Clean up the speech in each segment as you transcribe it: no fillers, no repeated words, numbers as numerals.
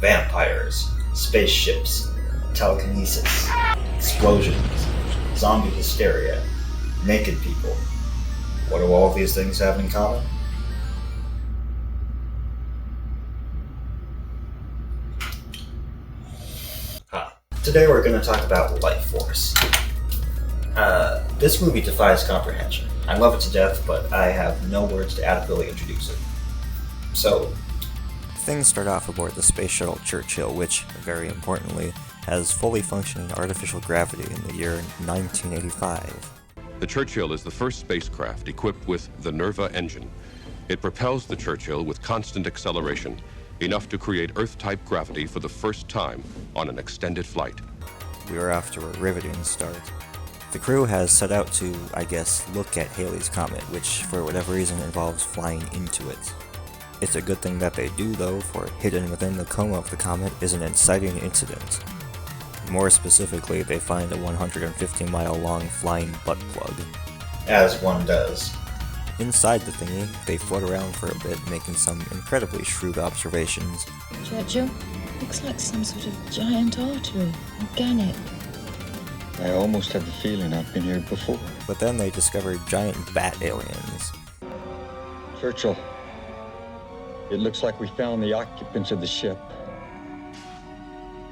vampires, spaceships, telekinesis, explosions, zombie hysteria, naked people. What do all of these things have in common? Today we're going to talk about Lifeforce. This movie defies comprehension. I love it to death, but I have no words to adequately introduce it. So, things start off aboard the space shuttle Churchill, which, very importantly, has fully functioning artificial gravity in the year 1985. The Churchill is the first spacecraft equipped with the Nerva engine. It propels the Churchill with constant acceleration, enough to create Earth-type gravity for the first time on an extended flight. We are off to a riveting start. The crew has set out to, I guess, look at Halley's Comet, which for whatever reason involves flying into it. It's a good thing that they do though, for hidden within the coma of the comet is an inciting incident. More specifically, they find a 150-mile long flying butt plug. As one does. Inside the thingy, they float around for a bit, making some incredibly shrewd observations. Churchill, looks like some sort of giant artery, organic. I almost have the feeling I've been here before. But then they discover giant bat aliens. Churchill, it looks like we found the occupants of the ship.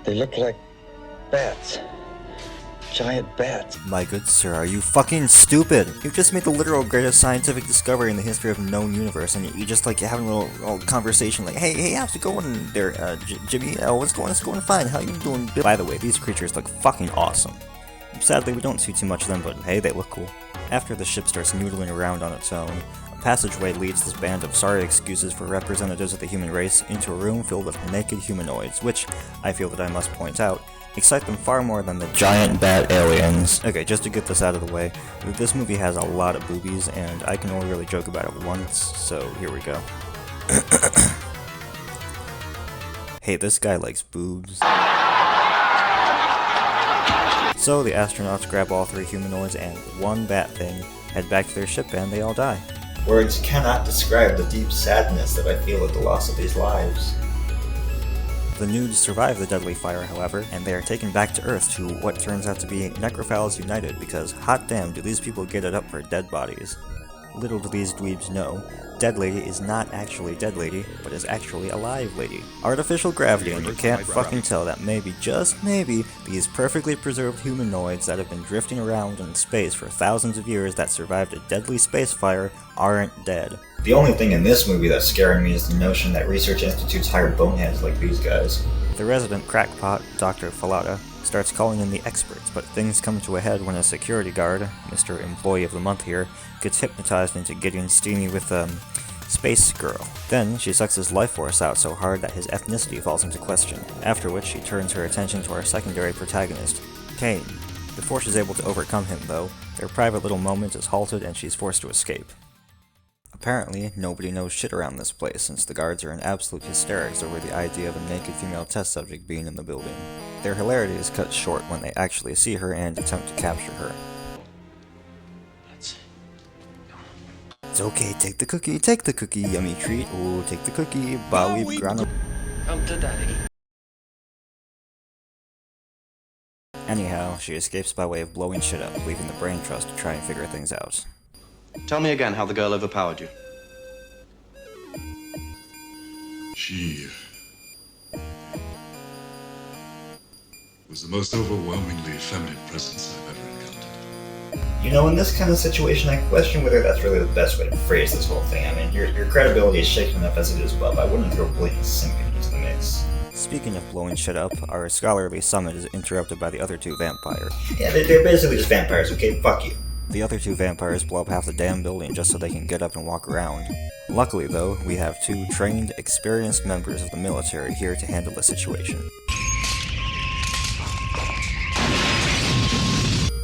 They look like bats. Giant bats. My good sir, are you fucking stupid? You've just made the literal greatest scientific discovery in the history of known universe, and you just like having a little conversation like, hey, how's it going there, Jimmy? What's going? It's going fine. How you doing? By the way, these creatures look fucking awesome. Sadly, we don't see too much of them, but hey, they look cool. After the ship starts noodling around on its own, a passageway leads this band of sorry excuses for representatives of the human race into a room filled with naked humanoids, which, I feel that I must point out, excite them far more than the giant bat aliens. Okay, just to get this out of the way, this movie has a lot of boobies, and I can only really joke about it once, so here we go. Hey, this guy likes boobs. So the astronauts grab all three humanoids and one bat thing, head back to their ship, and they all die. Words cannot describe the deep sadness that I feel at the loss of these lives. The nudes survive the deadly fire, however, and they are taken back to Earth to what turns out to be Necrophiles United, because hot damn do these people get it up for dead bodies. Little do these dweebs know, Dead Lady is not actually Dead Lady, but is actually Alive Lady. Artificial gravity, and you can't fucking tell that maybe, just maybe, these perfectly preserved humanoids that have been drifting around in space for thousands of years that survived a deadly space fire aren't dead. The only thing in this movie that's scaring me is the notion that research institutes hire boneheads like these guys. The resident crackpot, Dr. Falada, starts calling in the experts, but things come to a head when a security guard, Mr. Employee of the Month here, gets hypnotized into getting steamy with, Space Girl. Then, she sucks his life force out so hard that his ethnicity falls into question, after which she turns her attention to our secondary protagonist, Kane. Before she's able to overcome him, though, their private little moment is halted and she's forced to escape. Apparently, nobody knows shit around this place, since the guards are in absolute hysterics over the idea of a naked female test subject being in the building. Their hilarity is cut short when they actually see her and attempt to capture her. It's okay, take the cookie, yummy treat, oh, take the cookie, bawi grano. Come to daddy. Anyhow, she escapes by way of blowing shit up, leaving the brain trust to try and figure things out. Tell me again how the girl overpowered you. She was the most overwhelmingly feminine presence I've ever encountered. You know, in this kind of situation, I question whether that's really the best way to phrase this whole thing. I mean, your credibility is shaken enough as it is, but I wouldn't throw blatant simp into the mix. Speaking of blowing shit up, our scholarly summit is interrupted by the other two vampires. Yeah, they're basically just vampires, okay? Fuck you. The other two vampires blow up half the damn building just so they can get up and walk around. Luckily though, we have two trained, experienced members of the military here to handle the situation.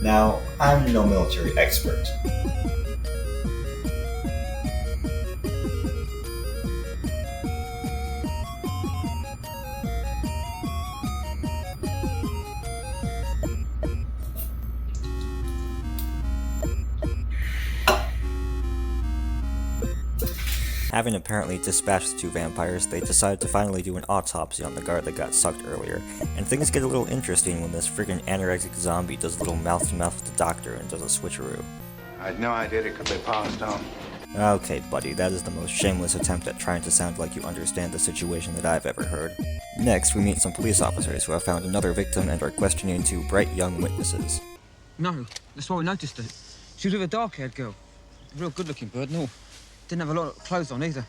Now, I'm no military expert. Having apparently dispatched the two vampires, they decide to finally do an autopsy on the guard that got sucked earlier, and things get a little interesting when this friggin' anorexic zombie does a little mouth-to-mouth with the doctor and does a switcheroo. I had no idea it could be passed on. Okay, buddy, that is the most shameless attempt at trying to sound like you understand the situation that I've ever heard. Next, we meet some police officers who have found another victim and are questioning two bright young witnesses. No, that's why we noticed it. She was with a dark-haired girl. A real good-looking bird and all. Didn't have a lot of clothes on either.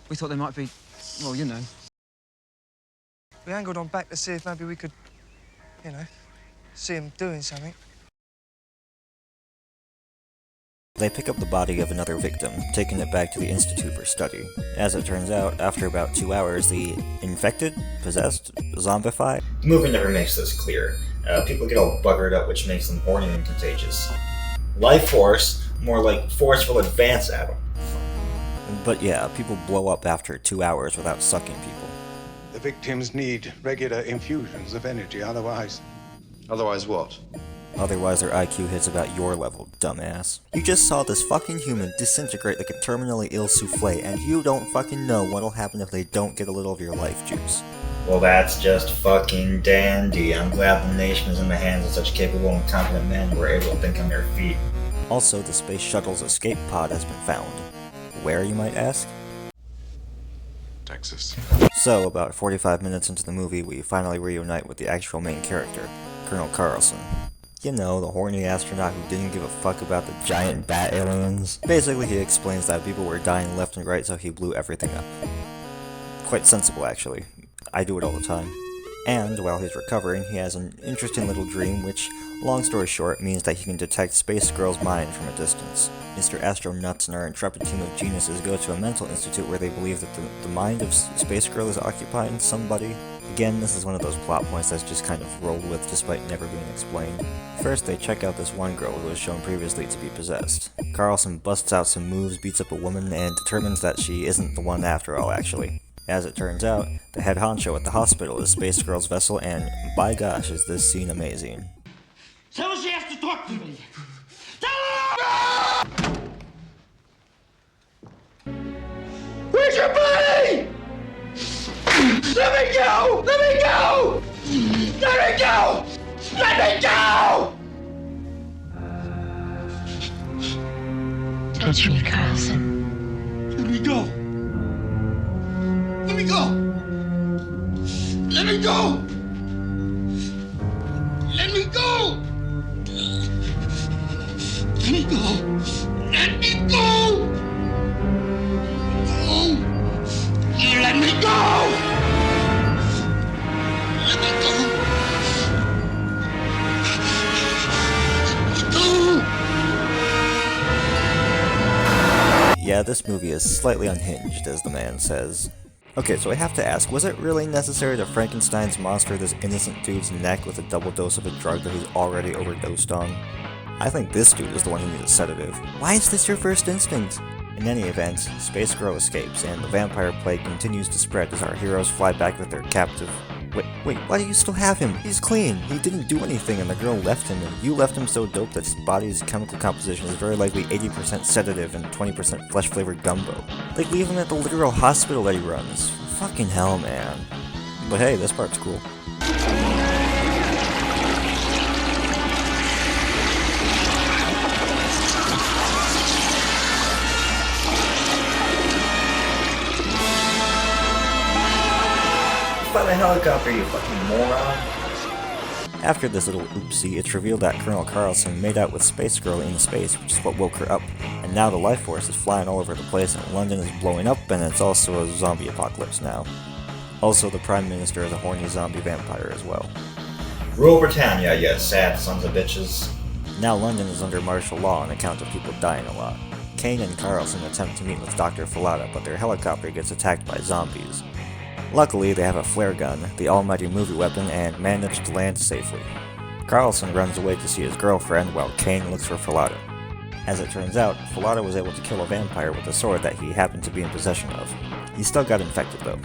We thought they might be, well, you know. We angled on back to see if maybe we could, you know, see him doing something. They pick up the body of another victim, taking it back to the Institute for study. As it turns out, after about 2 hours, the infected, possessed, zombified. The movie never makes this clear. People get all buggered up, which makes them horny and contagious. Lifeforce, more like force will advance at them. But yeah, people blow up after 2 hours without sucking people. The victims need regular infusions of energy, otherwise... Otherwise what? Otherwise their IQ hits about your level, dumbass. You just saw this fucking human disintegrate like a terminally ill souffle, and you don't fucking know what'll happen if they don't get a little of your life juice. Well, that's just fucking dandy. I'm glad the nation is in the hands of such capable and competent men who are able to think on their feet. Also, the space shuttle's escape pod has been found. Where, you might ask? Texas. So, about 45 minutes into the movie, we finally reunite with the actual main character, Colonel Carlson. You know, the horny astronaut who didn't give a fuck about the giant bat aliens. Basically, he explains that people were dying left and right, so he blew everything up. Quite sensible, actually. I do it all the time. And, while he's recovering, he has an interesting little dream which, long story short, means that he can detect Space Girl's mind from a distance. Mr. Astronuts and our intrepid team of geniuses go to a mental institute where they believe that the mind of Space Girl is occupying somebody. Again, this is one of those plot points that's just kind of rolled with despite never being explained. First, they check out this one girl who was shown previously to be possessed. Carlson busts out some moves, beats up a woman, and determines that she isn't the one after all, actually. As it turns out, the head honcho at the hospital is Space Girl's vessel, and by gosh, is this scene amazing. Tell her she has to talk to me! Tell her! Where's your body? Let me go! Let me go! Let me go! Let me go! Touch me, Carlson. Let me go! Let me go! Let me go! Let me go! Let me go! Let me go! No! You let me go! Let me go! Let me go! Yeah, this movie is slightly unhinged, as the man says. Okay, so I have to ask, was it really necessary to Frankenstein's monster this innocent dude's neck with a double dose of a drug that he's already overdosed on? I think this dude is the one who needs a sedative. Why is this your first instinct? In any event, Space Girl escapes, and the vampire plague continues to spread as our heroes fly back with their captive. Wait, why do you still have him? He's clean! He didn't do anything and the girl left him, and you left him so dope that his body's chemical composition is very likely 80% sedative and 20% flesh-flavored gumbo. Like, leave him at the literal hospital that he runs. Fucking hell, man. But hey, this part's cool. Fly the helicopter, you fucking moron. After this little oopsie, it's revealed that Colonel Carlson made out with Space Girl in space, which is what woke her up, and now the Lifeforce is flying all over the place and London is blowing up and it's also a zombie apocalypse now. Also, the Prime Minister is a horny zombie vampire as well. Rule Britannia, you sad sons of bitches. Now London is under martial law on account of people dying a lot. Kane and Carlson attempt to meet with Dr. Falata, but their helicopter gets attacked by zombies. Luckily, they have a flare gun, the almighty movie weapon, and manage to land safely. Carlson runs away to see his girlfriend while Kane looks for Falata. As it turns out, Falata was able to kill a vampire with a sword that he happened to be in possession of. He still got infected though.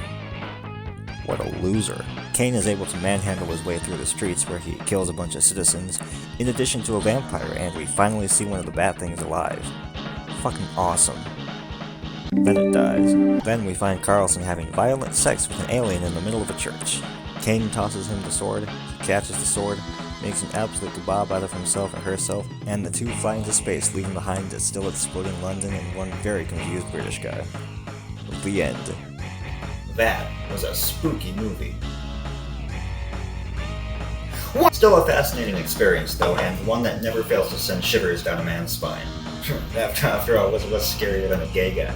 What a loser. Kane is able to manhandle his way through the streets where he kills a bunch of citizens, in addition to a vampire, and we finally see one of the bad things alive. fucking awesome. Then it dies. Then we find Carlson having violent sex with an alien in the middle of a church. Kane tosses him the sword, he catches the sword, makes an absolute kebab out of himself and herself, and the two fly into space, leaving behind a still exploding London and one very confused British guy. The end. That was a spooky movie. Still a fascinating experience, though, and one that never fails to send shivers down a man's spine. After all, what's scarier than a gay guy?